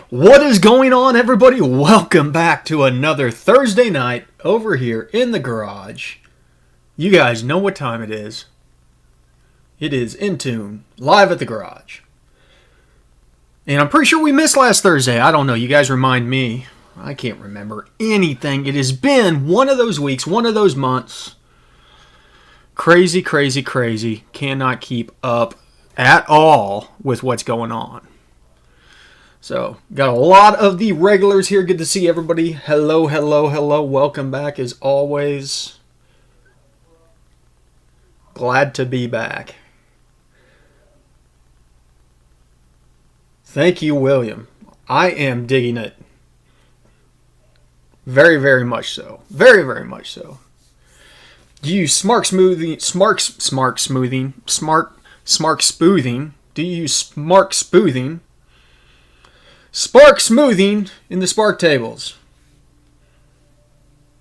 What is going on, everybody? Welcome back to another Thursday night over here in the garage. You guys know what time it is. It is In Tune, live at the garage. And I'm pretty sure we missed last Thursday. I don't know. You guys remind me. I can't remember anything. It has been one of those weeks, one of those months. Crazy, crazy, crazy. Cannot keep up at all with what's going on. So, got a lot of the regulars here. Good to see everybody. Hello, hello, hello. Welcome back as always. Glad to be back. Thank you, William. I am digging it. Very, very much so. Very, very much so. Do you use smart smoothing? Smart smoothing? Smart smoothing? Do you use smart smoothing? Spark smoothing in the spark tables?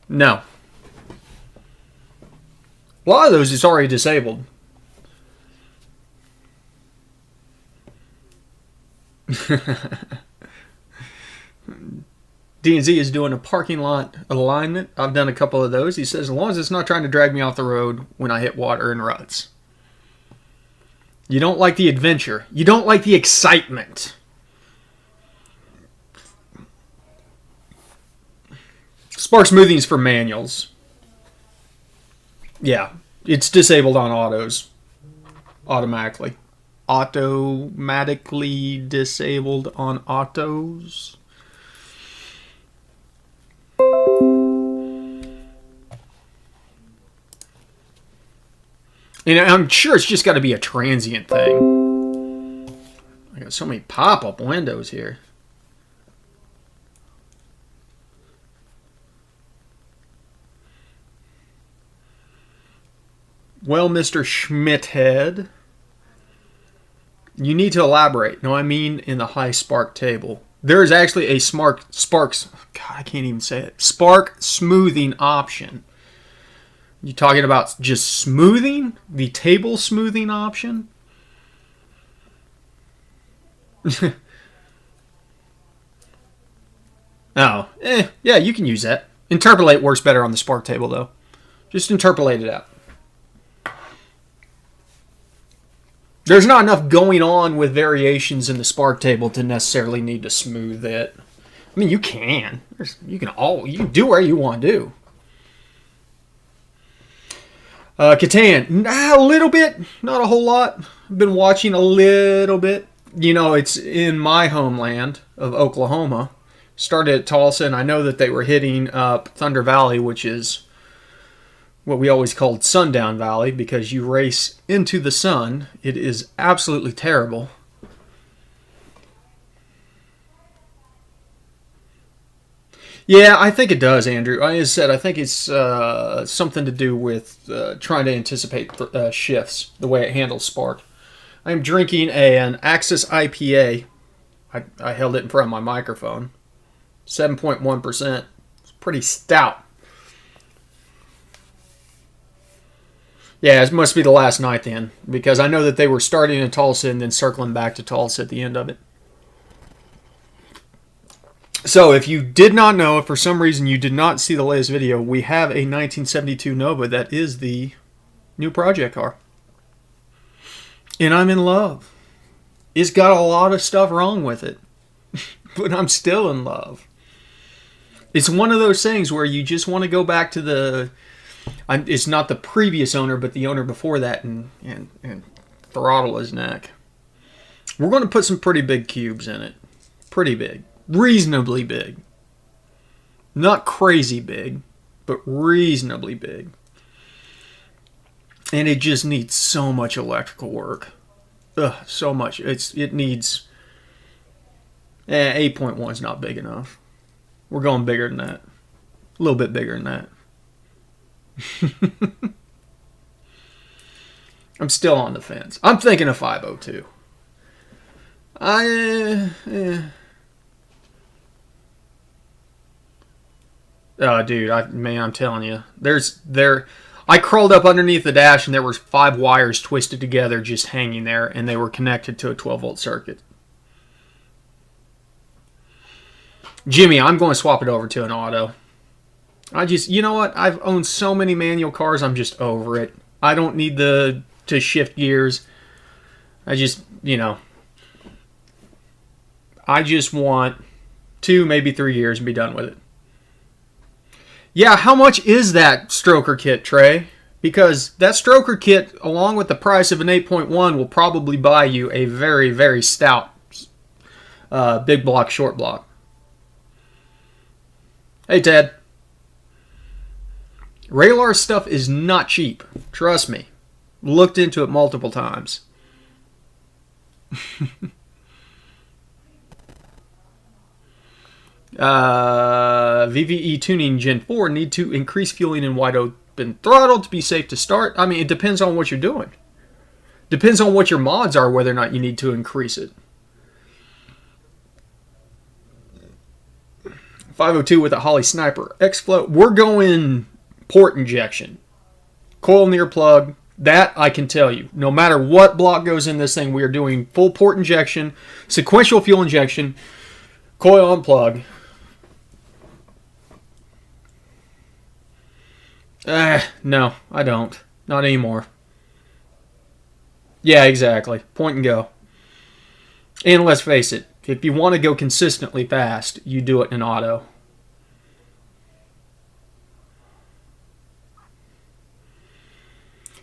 No. A lot of those is already disabled. D&Z is doing a parking lot alignment. I've done a couple of those. He says, as long as it's not trying to drag me off the road when I hit water and ruts. You don't like the adventure. You don't like the excitement. Spark smoothing is for manuals. Yeah, it's disabled on autos. Automatically disabled on autos. And I'm sure it's just got to be a transient thing. I got so many pop-up windows here. Well, Mr. Schmidthead, you need to elaborate. No, I mean in the high spark table. There is actually a spark smoothing option. You talking about just smoothing? The table smoothing option? Oh, yeah, you can use that. Interpolate works better on the spark table, though. Just interpolate it out. There's not enough going on with variations in the spark table to necessarily need to smooth it. I mean, you can. You can do whatever you want to do. Catan, a little bit, not a whole lot. I've been watching a little bit. You know, it's in my homeland of Oklahoma. Started at Tulsa, and I know that they were hitting up Thunder Valley, which is what we always called Sundown Valley, because you race into the sun. It is absolutely terrible. Yeah, I think it does, Andrew. As I said, I think it's something to do with trying to anticipate shifts, the way it handles spark. I'm drinking an Axis IPA. I held it in front of my microphone. 7.1%. It's pretty stout. Yeah, it must be the last night then, because I know that they were starting in Tulsa and then circling back to Tulsa at the end of it. So, if you did not know, if for some reason you did not see the latest video, we have a 1972 Nova that is the new project car. And I'm in love. It's got a lot of stuff wrong with it, but I'm still in love. It's one of those things where you just want to go back to the... It's not the previous owner, but the owner before that, and throttle his neck. We're going to put some pretty big cubes in it. Pretty big. Reasonably big. Not crazy big, but reasonably big. And it just needs so much electrical work. So much. It needs... 8.1 is not big enough. We're going bigger than that. A little bit bigger than that. I'm still on the fence. I'm thinking of 502. Oh, dude, I'm telling you, I crawled up underneath the dash and there was 5 wires twisted together just hanging there, and they were connected to a 12-volt circuit. Jimmy, I'm going to swap it over to an auto. You know what? I've owned so many manual cars, I'm just over it. I don't need to shift gears. I just want 2, maybe 3 years and be done with it. Yeah, how much is that stroker kit, Trey? Because that stroker kit, along with the price of an 8.1, will probably buy you a very, very stout big block, short block. Hey, Ted. Raylar stuff is not cheap. Trust me. Looked into it multiple times. VVE tuning Gen 4 need to increase fueling in wide open throttle to be safe to start. I mean, it depends on what you're doing. Depends on what your mods are, whether or not you need to increase it. 502 with a Holly Sniper. X-Flow. We're going port injection. Coil near plug. That I can tell you. No matter what block goes in this thing, we are doing full port injection, sequential fuel injection, coil on plug. No, I don't. Not anymore. Yeah, exactly. Point and go. And let's face it, if you want to go consistently fast, you do it in auto.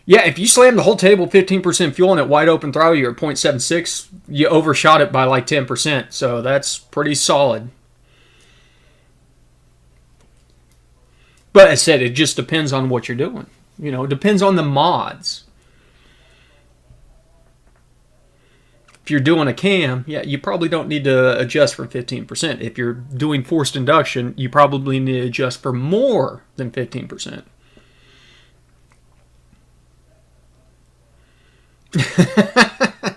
Yeah, if you slam the whole table 15% fuel and at wide open throttle, you're at 0.76, you overshot it by like 10%. So that's pretty solid. But as I said, it just depends on what you're doing. It depends on the mods. If you're doing a cam, yeah, you probably don't need to adjust for 15%. If you're doing forced induction, you probably need to adjust for more than 15%.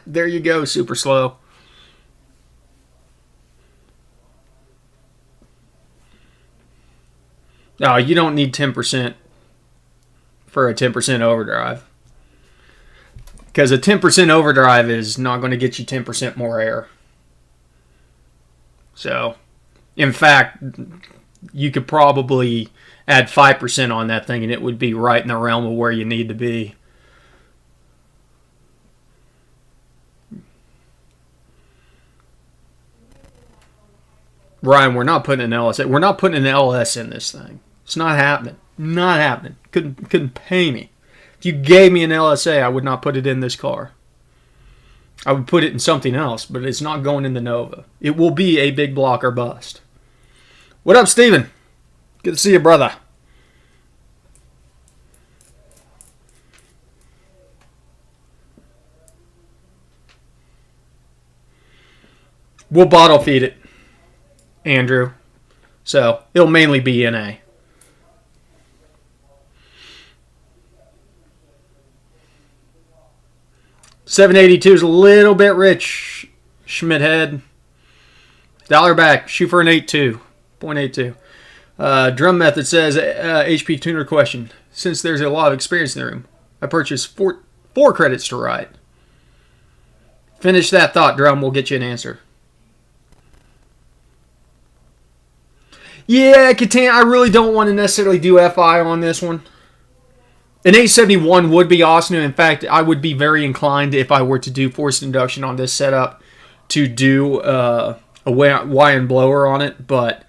There you go, super slow. No, you don't need 10% for a 10% overdrive. Because a 10% overdrive is not going to get you 10% more air. So, in fact, you could probably add 5% on that thing and it would be right in the realm of where you need to be. Ryan, we're not putting an LS. We're not putting an LS in this thing. It's not happening. Not happening. Couldn't pay me. If you gave me an LSA, I would not put it in this car. I would put it in something else, but it's not going in the Nova. It will be a big block or bust. What up, Steven? Good to see you, brother. We'll bottle feed it, Andrew. So it'll mainly be NA. $782 is a little bit rich, Schmidt head. Dollar back. Shoot for an 8.2. 0.82. Drum Method says, HP Tuner question. Since there's a lot of experience in the room, I purchased four credits to ride. Finish that thought, Drum. We'll get you an answer. Yeah, Catan, I really don't want to necessarily do FI on this one. An 871 would be awesome. In fact, I would be very inclined, if I were to do forced induction on this setup, to do a Y and blower on it, but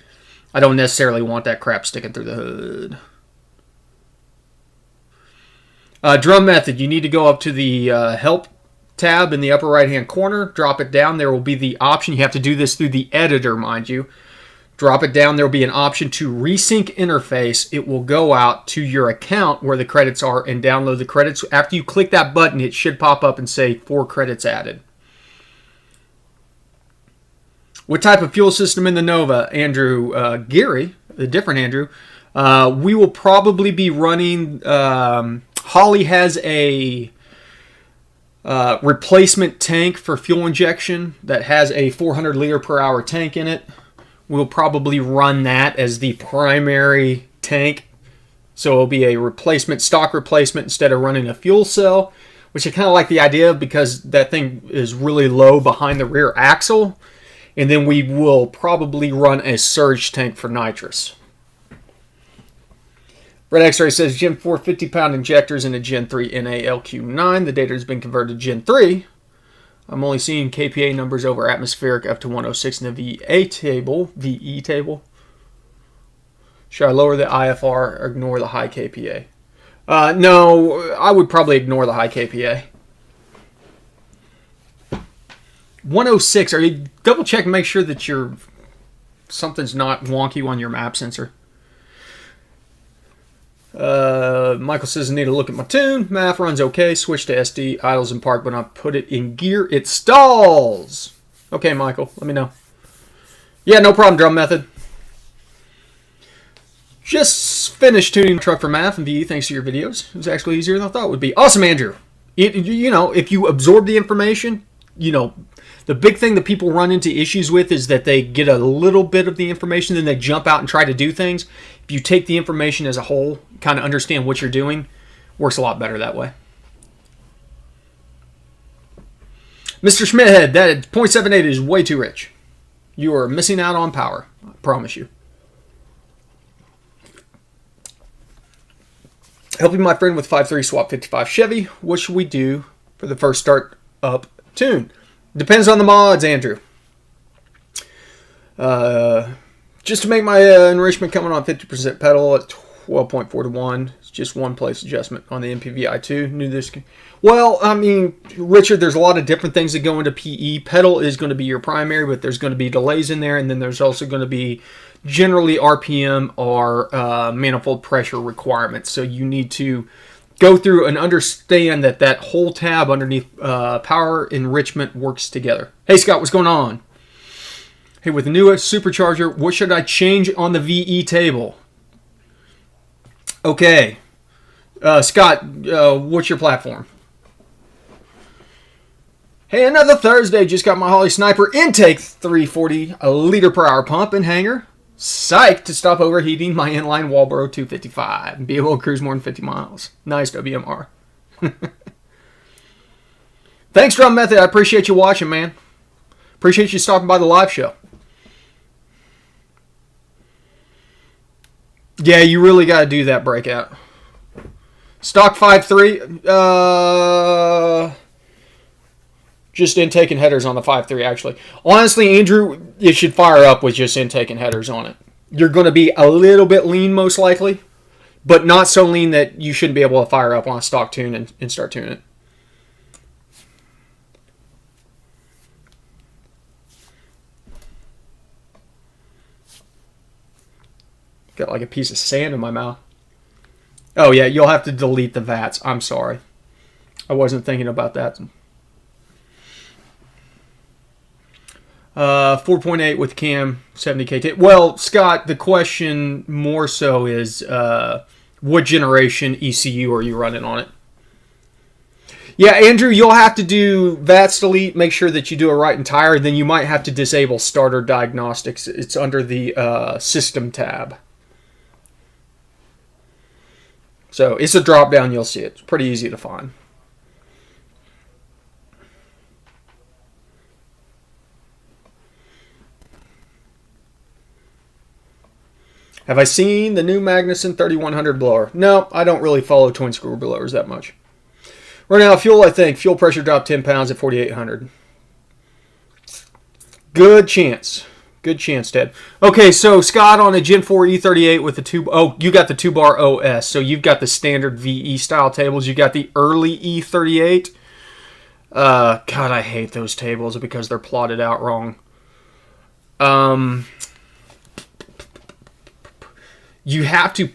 I don't necessarily want that crap sticking through the hood. Drum Method, you need to go up to the Help tab in the upper right-hand corner, drop it down. There will be the option. You have to do this through the editor, mind you. Drop it down. There will be an option to resync interface. It will go out to your account where the credits are and download the credits. After you click that button, it should pop up and say 4 credits added. What type of fuel system in the Nova? Andrew Geary, a different Andrew. We will probably be running... Holly has a replacement tank for fuel injection that has a 400 liter per hour tank in it. We'll probably run that as the primary tank. So it'll be a stock replacement instead of running a fuel cell, which I kind of like the idea of because that thing is really low behind the rear axle. And then we will probably run a surge tank for nitrous. Red X-Ray says Gen 4 50-pound injectors in a Gen 3 NALQ9. The data has been converted to Gen 3. I'm only seeing KPA numbers over atmospheric up to 106 in the VE table. Should I lower the IFR or ignore the high KPA? No, I would probably ignore the high KPA. 106, are you double check and make sure that something's not wonky on your map sensor? Michael says I need to look at my tune. Math runs okay. Switch to SD. Idles in park. When I put it in gear, it stalls. Okay, Michael. Let me know. Yeah, no problem, Drum Method. Just finished tuning the truck for Math and VE thanks to your videos. It was actually easier than I thought it would be. Awesome, Andrew. If you absorb the information, the big thing that people run into issues with is that they get a little bit of the information, then they jump out and try to do things. If you take the information as a whole, kind of understand what you're doing, works a lot better that way. Mr. Schmidhead, that 0.78 is way too rich. You are missing out on power. I promise you. Helping my friend with 5.3 swap 55 Chevy. What should we do for the first start up tune? Depends on the mods, Andrew. Just to make my enrichment coming on 50% pedal at 12.4 to 1. It's just one place adjustment on the MPVI2. Knew this. Well, I mean, Richard, there's a lot of different things that go into PE. Pedal is going to be your primary, but there's going to be delays in there, and then there's also going to be generally RPM or manifold pressure requirements. So you need to go through and understand that whole tab underneath power enrichment works together. Hey, Scott, what's going on? Hey, with the new supercharger, what should I change on the VE table? Okay. Scott, what's your platform? Hey, another Thursday. Just got my Holly Sniper intake 340 a liter per hour pump and hanger. Psyched to stop overheating my inline Walboro 255 and be able to cruise more than 50 miles. Nice, WMR. Thanks, Drum Method. I appreciate you watching, man. Appreciate you stopping by the live show. Yeah, you really got to do that breakout. Stock 5.3. Just intake and headers on the 5.3, actually. Honestly, Andrew, you should fire up with just intake and headers on it. You're going to be a little bit lean, most likely, but not so lean that you shouldn't be able to fire up on a stock tune and start tuning it. Got like a piece of sand in my mouth. Oh, yeah, you'll have to delete the VATs. I'm sorry. I wasn't thinking about that. 4.8 with cam, 70K. Well, Scott, the question more so is what generation ECU are you running on it? Yeah, Andrew, you'll have to do VATs delete, make sure that you do it right entire. Then you might have to disable starter diagnostics. It's under the system tab. So it's a drop down, you'll see it. It's pretty easy to find. Have I seen the new Magnuson 3100 blower? No, I don't really follow twin screw blowers that much. Right now, fuel, I think. Fuel pressure dropped 10 pounds at 4,800. Good chance. Good chance, Ted. Okay, so Scott on a Gen 4 E38 with the you got the 2-bar OS. So you've got the standard VE style tables. You got the early E38. God, I hate those tables because they're plotted out wrong. You have to...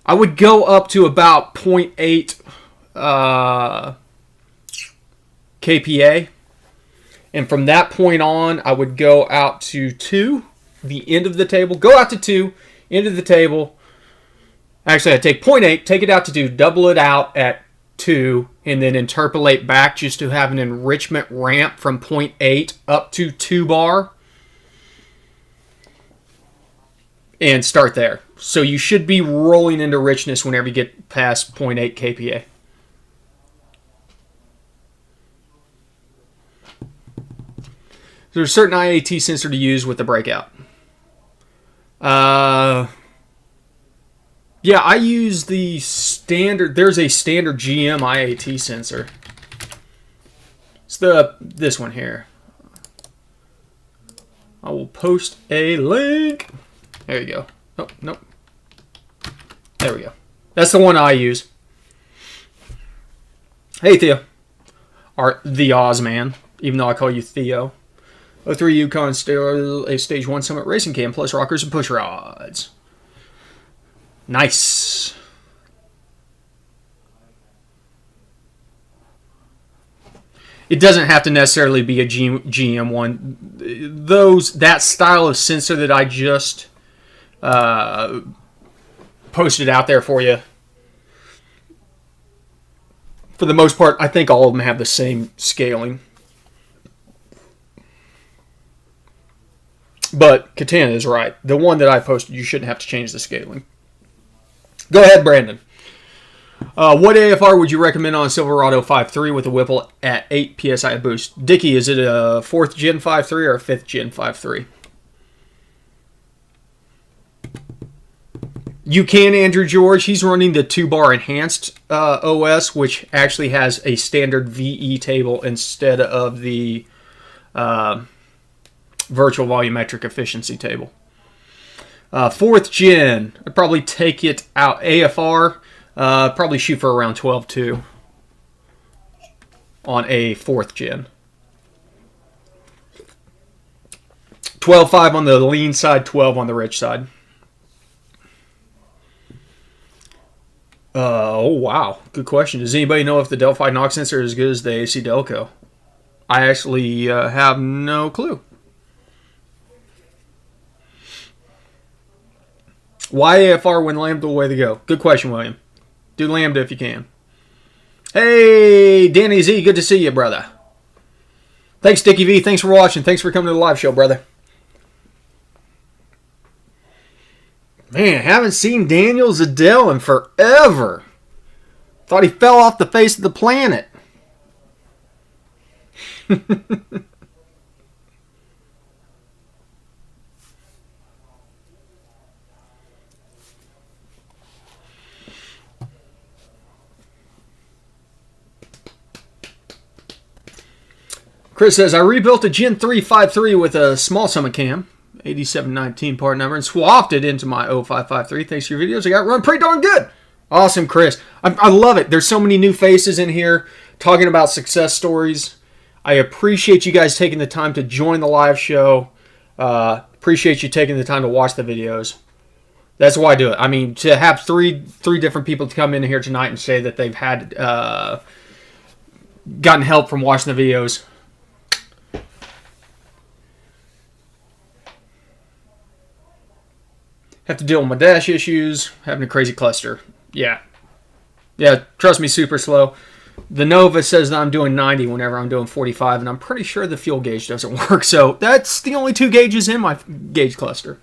I would go up to about 0.8 KPA. And from that point on, I would go out to 2, the end of the table. Go out to 2, end of the table. Actually, I take 0.8, take it out to 2, double it out at 2, and then interpolate back just to have an enrichment ramp from 0.8 up to 2 bar. And start there. So you should be rolling into richness whenever you get past 0.8 kPa. There's a certain IAT sensor to use with the breakout. Yeah, I use the standard. There's a standard GM IAT sensor. It's this one here. I will post a link. There you go. Oh, nope. There we go. That's the one I use. Hey, Theo. The Ozman, even though I call you Theo. 03 Yukon still a Stage 1 Summit Racing Cam plus rockers and push rods. Nice. It doesn't have to necessarily be a GM one. That style of sensor that I just posted out there for you, for the most part, I think all of them have the same scaling. But Katana is right. The one that I posted, you shouldn't have to change the scaling. Go ahead, Brandon. What AFR would you recommend on a Silverado 5.3 with a Whipple at 8 PSI boost? Dickie, is it a 4th Gen 5.3 or a 5th Gen 5.3? You can, Andrew George. He's running the 2-bar enhanced OS, which actually has a standard VE table instead of the virtual volumetric efficiency table. 4th Gen, I'd probably take it out. AFR, probably shoot for around 12.2 on a 4th Gen. 12.5 on the lean side, 12 on the rich side. Oh, wow. Good question. Does anybody know if the Delphi knock sensor is as good as the AC Delco? I actually have no clue. Why AFR when Lambda way to go? Good question, William. Do Lambda if you can. Hey, Danny Z, good to see you, brother. Thanks, Dickie V. Thanks for watching. Thanks for coming to the live show, brother. Man, haven't seen Daniel Zadell in forever. Thought he fell off the face of the planet. Chris says, I rebuilt a Gen 3 5.3 with a small summit cam, 8719 part number, and swapped it into my 0553. Thanks for your videos. I got run pretty darn good. Awesome, Chris. I love it. There's so many new faces in here talking about success stories. I appreciate you guys taking the time to join the live show. Appreciate you taking the time to watch the videos. That's why I do it. I mean, to have three different people to come in here tonight and say that they've had gotten help from watching the videos. Have to deal with my dash issues, having a crazy cluster. Yeah, trust me, super slow. The Nova says that I'm doing 90 whenever I'm doing 45, and I'm pretty sure the fuel gauge doesn't work, so that's the only 2 gauges in my gauge cluster.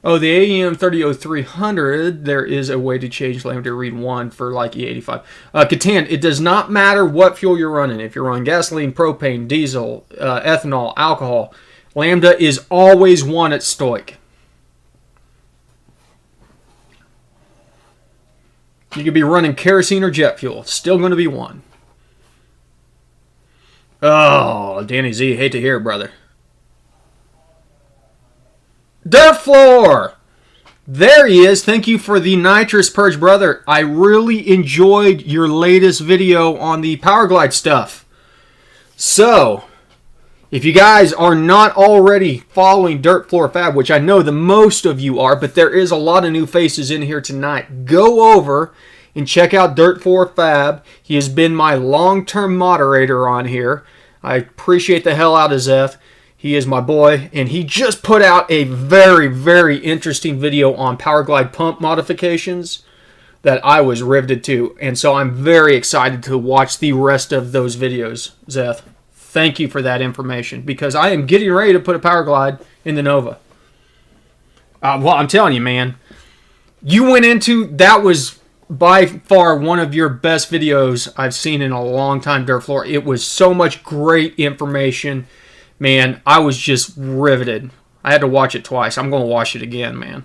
Oh, the AEM 300300, there is a way to change lambda to read 1 for like E85. Catan, it does not matter what fuel you're running. If you're running gasoline, propane, diesel, ethanol, alcohol, lambda is always 1 at stoic. You could be running kerosene or jet fuel. It's still going to be 1. Oh, Danny Z, hate to hear it, brother. Dirt Floor! There he is. Thank you for the nitrous purge, brother. I really enjoyed your latest video on the Powerglide stuff. So, if you guys are not already following Dirt Floor Fab, which I know the most of you are, but there is a lot of new faces in here tonight, go over and check out Dirt Floor Fab. He has been my long-term moderator on here. I appreciate the hell out of Zeth. He is my boy, and he just put out a very, very interesting video on Powerglide pump modifications that I was riveted to, and so I'm very excited to watch the rest of those videos, Zeth. Thank you for that information, because I am getting ready to put a Powerglide in the Nova. Well, I'm telling you, man, you went into, that was by far one of your best videos I've seen in a long time, Dirt Floor. It was so much great information. Man, I was just riveted. I had to watch it twice. I'm going to watch it again, man.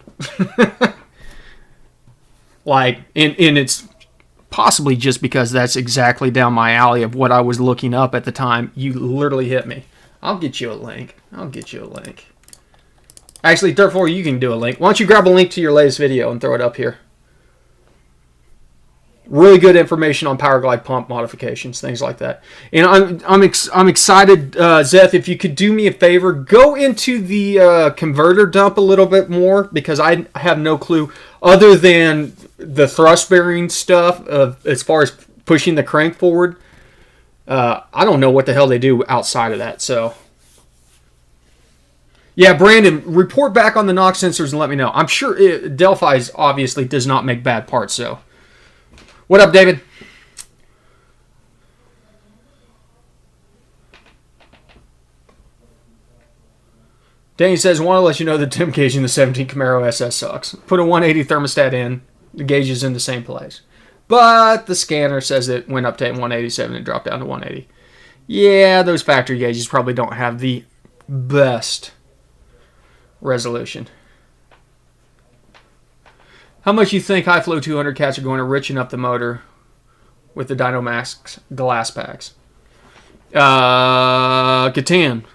Like, and it's possibly just because that's exactly down my alley of what I was looking up at the time. You literally hit me. I'll get you a link. Actually, Dirt Floor, you can do a link. Why don't you grab a link to your latest video and throw it up here? Really good information on power glide pump modifications, things like that. And I'm excited, Zeth, if you could do me a favor, go into the converter dump a little bit more, because I have no clue other than the thrust bearing stuff as far as pushing the crank forward. I don't know what the hell they do outside of that. So, yeah, Brandon, report back on the knock sensors and let me know. I'm sure Delphi's obviously does not make bad parts, so. What up, David? Danny says, want to let you know the temp gauge in the 17 Camaro SS sucks. Put a 180 thermostat in, the gauge is in the same place. But the scanner says it went up to 187 and dropped down to 180. Yeah, those factory gauges probably don't have the best resolution. How much you think high flow 200 cats are going to richen up the motor with the Dynamax glass packs? Catan.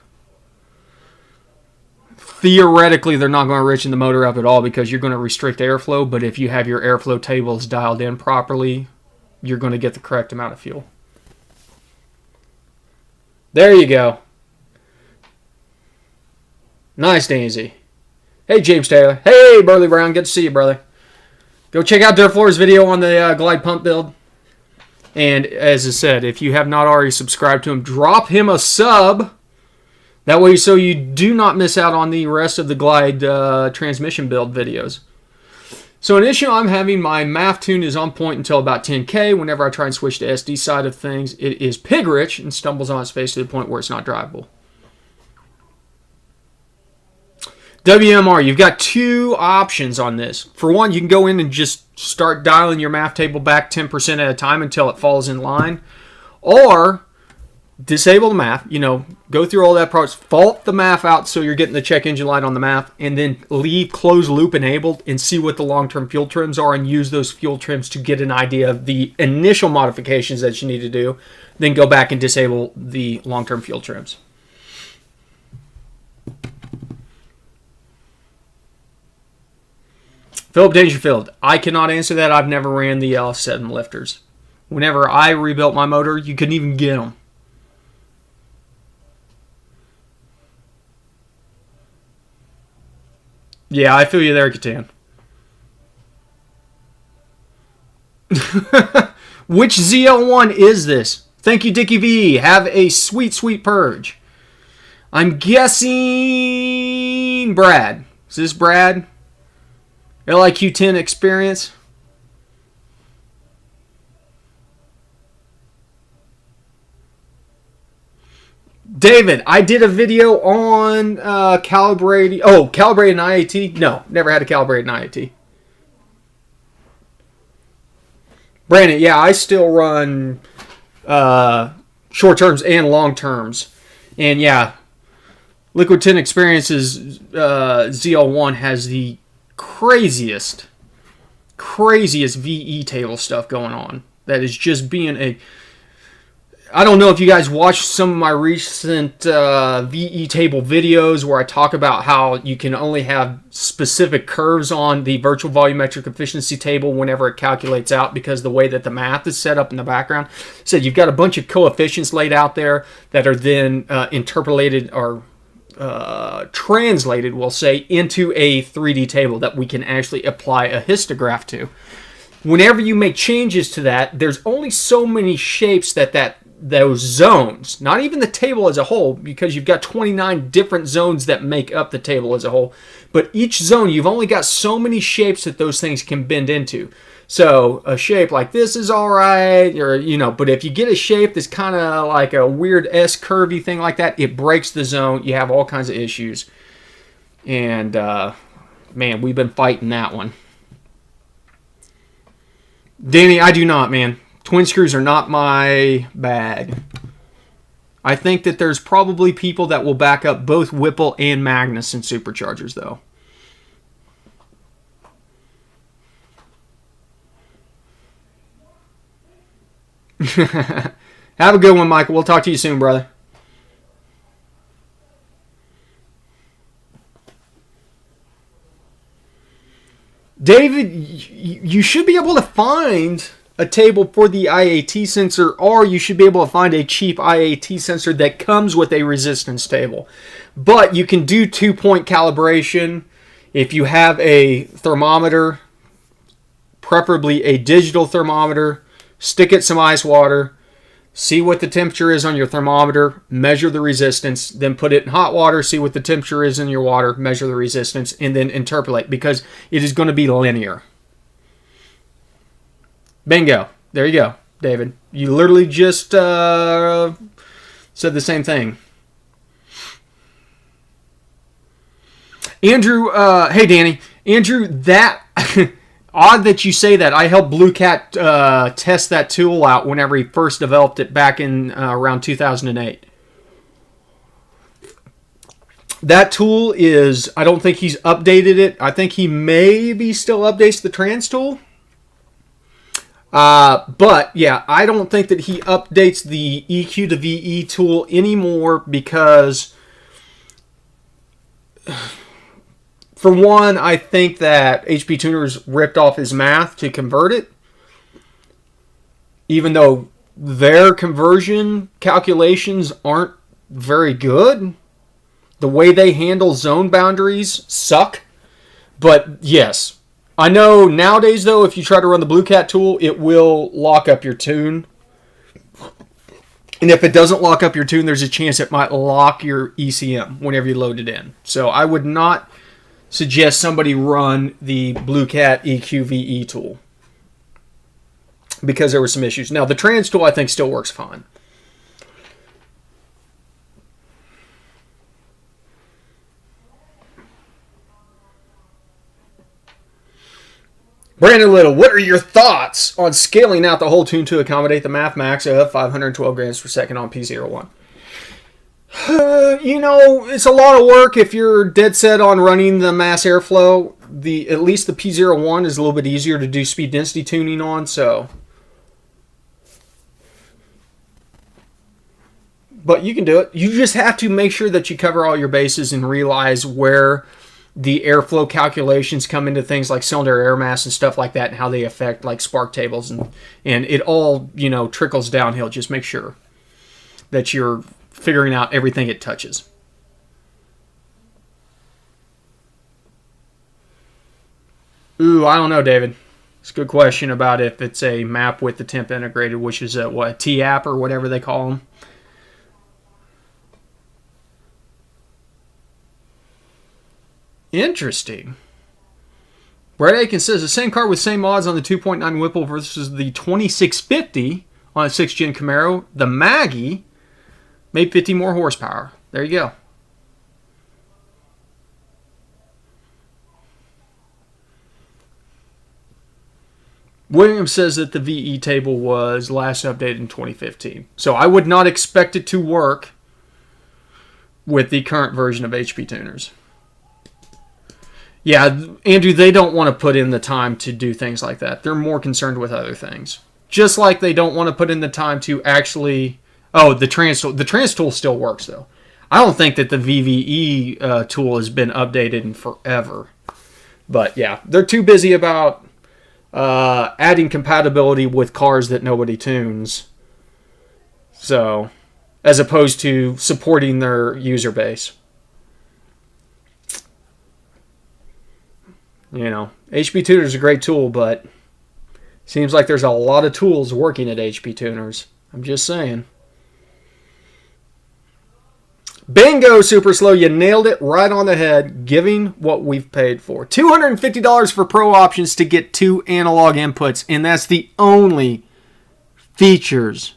Theoretically, they're not going to richen the motor up at all because you're going to restrict airflow, but if you have your airflow tables dialed in properly, you're going to get the correct amount of fuel. There you go. Nice, Daisy. Hey, James Taylor. Hey, Burley Brown. Good to see you, brother. Go check out Dirt Floor's video on the glide pump build. And as I said, if you have not already subscribed to him, drop him a sub. That way so you do not miss out on the rest of the glide transmission build videos. So an issue I'm having, my MAF tune is on point until about 10K. Whenever I try and switch to SD side of things, it is pig rich and stumbles on its face to the point where it's not drivable. WMR, you've got two options on this. For one, you can go in and just start dialing your MAF table back 10% at a time until it falls in line. Or disable the MAF, go through all that parts, fault the MAF out so you're getting the check engine light on the MAF, and then leave closed loop enabled and see what the long-term fuel trims are and use those fuel trims to get an idea of the initial modifications that you need to do. Then go back and disable the long-term fuel trims. Philip Dangerfield, I cannot answer that. I've never ran the LS7 lifters. Whenever I rebuilt my motor, you couldn't even get them. Yeah, I feel you there, Catan. Which ZL1 is this? Thank you, Dickie V. Have a sweet, sweet purge. I'm guessing Brad. Is this Brad? LIQ10 experience. David, I did a video on calibrating. Oh, calibrating IAT? No, never had a calibrated IAT. Brandon, yeah, I still run short terms and long terms. And yeah, Liquid 10 Experience's ZL1 has the craziest VE table stuff going on. That is just being a... I don't know if you guys watched some of my recent VE table videos where I talk about how you can only have specific curves on the virtual volumetric efficiency table whenever it calculates out because the way that the math is set up in the background. So you've got a bunch of coefficients laid out there that are then interpolated or translated, we'll say, into a 3D table that we can actually apply a histograph to. Whenever you make changes to that, there's only so many shapes that those zones, not even the table as a whole, because you've got 29 different zones that make up the table as a whole, but each zone, you've only got so many shapes that those things can bend into. So a shape like this is all right, or but if you get a shape that's kind of like a weird S-curvy thing like that, it breaks the zone. You have all kinds of issues. And man, we've been fighting that one. Danny, I do not, man. Twin screws are not my bag. I think that there's probably people that will back up both Whipple and Magnus in superchargers, though. Have a good one, Michael. We'll talk to you soon, brother. David, you should be able to find a table for the IAT sensor, or you should be able to find a cheap IAT sensor that comes with a resistance table. But you can do 2-point calibration if you have a thermometer, preferably a digital thermometer. Stick it some ice water, see what the temperature is on your thermometer, measure the resistance, then put it in hot water, see what the temperature is in your water, measure the resistance, and then interpolate, because it is going to be linear. Bingo. There you go, David. You literally just said the same thing. Andrew, hey Danny. Andrew, that... Odd that you say that. I helped Blue Cat test that tool out whenever he first developed it back in around 2008. That tool is, I don't think he's updated it. I think he maybe still updates the trans tool. But yeah, I don't think that he updates the EQ to VE tool anymore because... For one, I think that HP Tuners ripped off his math to convert it. Even though their conversion calculations aren't very good. The way they handle zone boundaries suck. But yes, I know nowadays though, if you try to run the Blue Cat tool, it will lock up your tune. And if it doesn't lock up your tune, there's a chance it might lock your ECM whenever you load it in. So I would not suggest somebody run the Blue Cat EQVE tool because there were some issues. Now, the trans tool I think still works fine. Brandon Little, what are your thoughts on scaling out the whole tune to accommodate the math max of 512 grams per second on P01? It's a lot of work if you're dead set on running the mass airflow. At least the P01 is a little bit easier to do speed density tuning on, so. But you can do it. You just have to make sure that you cover all your bases and realize where the airflow calculations come into things like cylinder air mass and stuff like that and how they affect like spark tables and it all, trickles downhill. Just make sure that you're figuring out everything it touches. Ooh, I don't know, David. It's a good question about if it's a map with the temp integrated, which is a T-app or whatever they call them. Interesting. Brett Aiken says the same car with same mods on the 2.9 Whipple versus the 2650 on a 6th gen Camaro. The Maggie made 50 more horsepower. There you go. Williams says that the VE table was last updated in 2015. So I would not expect it to work with the current version of HP Tuners. Yeah, Andrew, they don't want to put in the time to do things like that. They're more concerned with other things. Just like they don't want to put in the time to actually... Oh, the trans tool. The trans tool still works, though. I don't think that the VVE tool has been updated in forever. But, yeah, they're too busy about adding compatibility with cars that nobody tunes. So, as opposed to supporting their user base. HP Tuner is a great tool, but seems like there's a lot of tools working at HP Tuners. I'm just saying. Bingo, Super Slow. You nailed it right on the head, giving what we've paid for. $250 for Pro Options to get 2 analog inputs, and that's the only features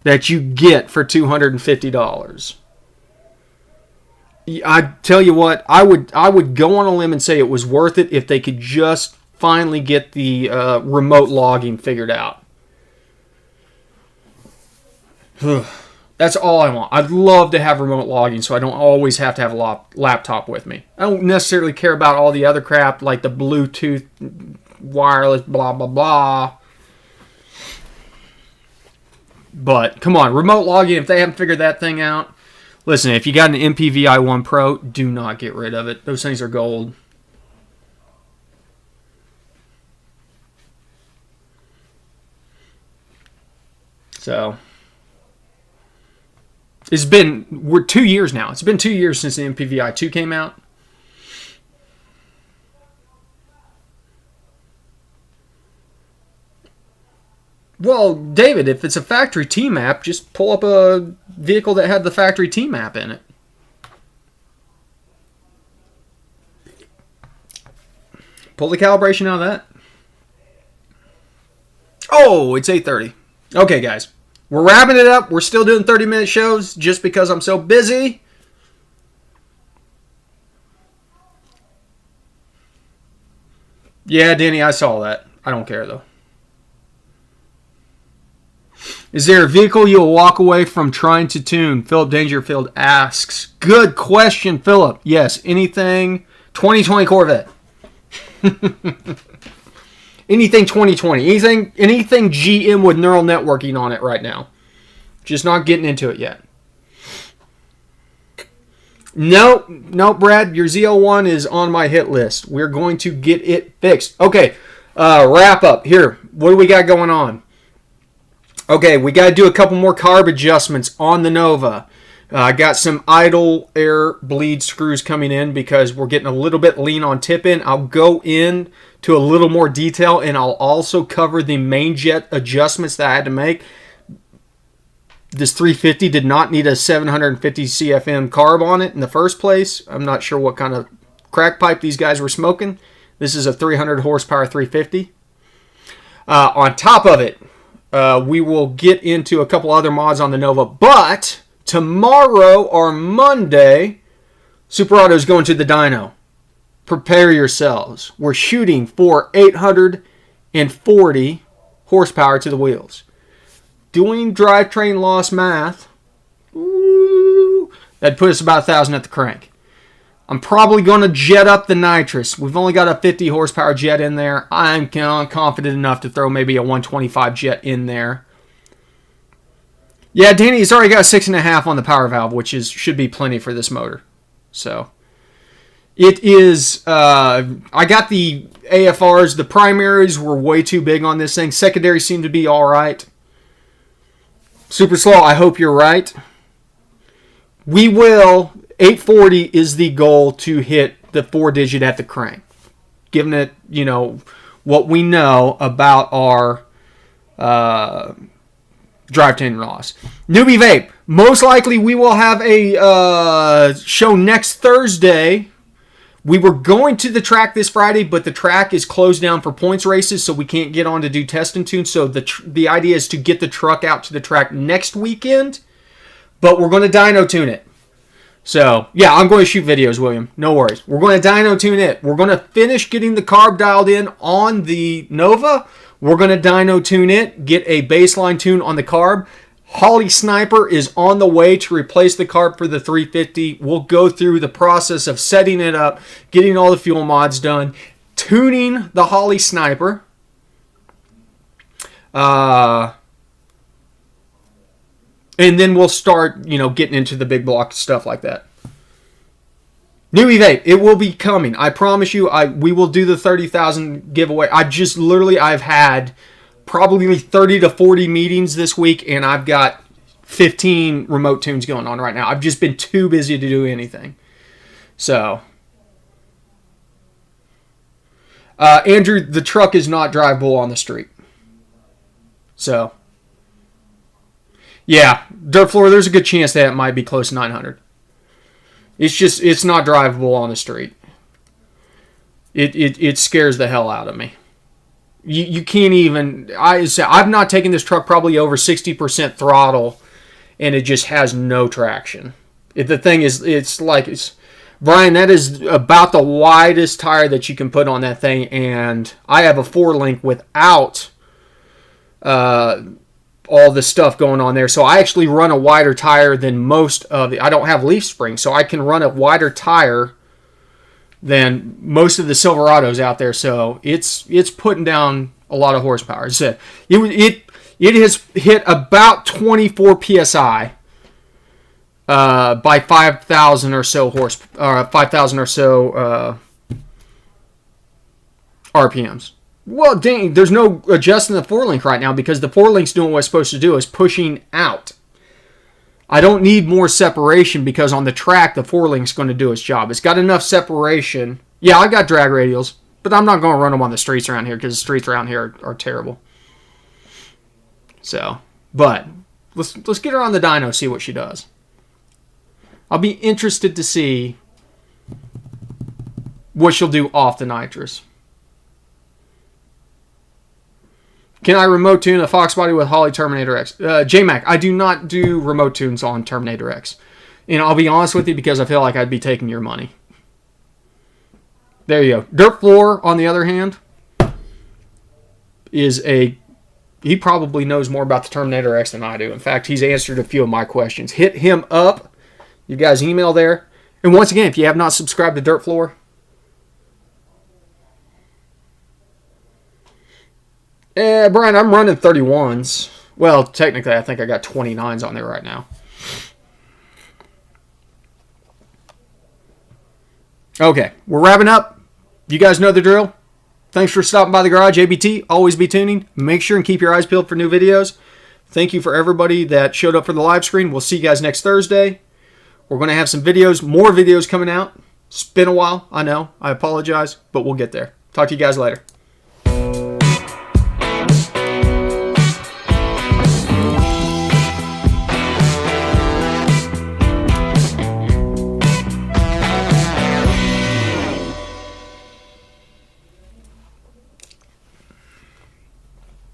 that you get for $250. I tell you what, I would go on a limb and say it was worth it if they could just finally get the remote logging figured out. That's all I want. I'd love to have remote logging so I don't always have to have a laptop with me. I don't necessarily care about all the other crap like the Bluetooth, wireless, blah, blah, blah. But, come on, remote logging, if they haven't figured that thing out, listen, if you got an MPVI-1 Pro, do not get rid of it. Those things are gold. So, we're 2 years now. It's been 2 years since the MPVI-2 came out. Well, David, if it's a factory T-map, just pull up a vehicle that had the factory T-map in it. Pull the calibration out of that. Oh, it's 8:30. Okay, guys. We're wrapping it up. We're still doing 30-minute shows just because I'm so busy. Yeah, Danny, I saw that. I don't care, though. Is there a vehicle you'll walk away from trying to tune? Philip Dangerfield asks. Good question, Philip. Yes, anything 2020 Corvette. Anything 2020. Anything GM with neural networking on it right now. Just not getting into it yet. No, Brad. Your ZL1 is on my hit list. We're going to get it fixed. Okay, wrap up. Here, what do we got going on? Okay, we got to do a couple more carb adjustments on the Nova. I got some idle air bleed screws coming in because we're getting a little bit lean on tip-in. I'll go in to a little more detail, and I'll also cover the main jet adjustments that I had to make. This 350 did not need a 750 CFM carb on it in the first place. I'm not sure what kind of crack pipe these guys were smoking. This is a 300 horsepower 350. On top of it, we will get into a couple other mods on the Nova, but tomorrow or Monday, Super Auto is going to the dyno. Prepare yourselves. We're shooting for 840 horsepower to the wheels. Doing drivetrain loss math, that'd put us about 1,000 at the crank. I'm probably going to jet up the nitrous. We've only got a 50 horsepower jet in there. I'm confident enough to throw maybe a 125 jet in there. Yeah, Danny's already got 6.5 on the power valve, which should be plenty for this motor. So it is. I got the AFRs. The primaries were way too big on this thing. Secondaries seem to be all right. Super slow. I hope you're right. We will. 840 is the goal to hit the 4-digit at the crank. Given it, what we know about our drivetrain loss. Newbie Vape. Most likely we will have a show next Thursday. We were going to the track this Friday, but the track is closed down for points races, so we can't get on to do test and tune. So the idea is to get the truck out to the track next weekend, but we're going to dyno tune it. So, yeah, I'm going to shoot videos, William. No worries. We're going to dyno tune it. We're going to finish getting the carb dialed in on the Nova. We're going to dyno tune it, get a baseline tune on the carb. Holly Sniper is on the way to replace the carb for the 350. We'll go through the process of setting it up, getting all the fuel mods done, tuning the Holly Sniper. And then we'll start, getting into the big block stuff like that. New Vape, it will be coming. I promise you, we will do the 30,000 giveaway. I've had probably 30 to 40 meetings this week, and I've got 15 remote tunes going on right now. I've just been too busy to do anything. So, Andrew, the truck is not drivable on the street. So, yeah, dirt floor, there's a good chance that it might be close to 900. It's not drivable on the street. It scares the hell out of me. You can't even... I've not taken this truck probably over 60% throttle, and it just has no traction. The thing is, Brian, that is about the widest tire that you can put on that thing, and I have a 4-link without all the stuff going on there. So I actually run a wider tire than most of the... I don't have leaf springs, so I can run a wider tire than most of the Silverados out there. So it's putting down a lot of horsepower. It has hit about 24 psi by 5,000 or so 5,000 or so RPMs. Well, dang, there's no adjusting the 4-link right now because the 4-link's doing what it's supposed to do, is pushing out. I don't need more separation because on the track, the 4-link's going to do its job. It's got enough separation. Yeah, I got drag radials, but I'm not going to run them on the streets around here because the streets around here are terrible. So, but let's get her on the dyno, see what she does. I'll be interested to see what she'll do off the nitrous. Can I remote tune a Fox body with Holley Terminator X? J-Mac, I do not do remote tunes on Terminator X. And I'll be honest with you because I feel like I'd be taking your money. There you go. Dirt Floor, on the other hand, is a... He probably knows more about the Terminator X than I do. In fact, he's answered a few of my questions. Hit him up. You guys email there. And once again, if you have not subscribed to Dirt Floor... Brian, I'm running 31s. Well, technically, I think I got 29s on there right now. Okay, we're wrapping up. You guys know the drill. Thanks for stopping by the garage. ABT, always be tuning. Make sure and keep your eyes peeled for new videos. Thank you for everybody that showed up for the live stream. We'll see you guys next Thursday. We're going to have some videos, more videos coming out. It's been a while, I know. I apologize, but we'll get there. Talk to you guys later.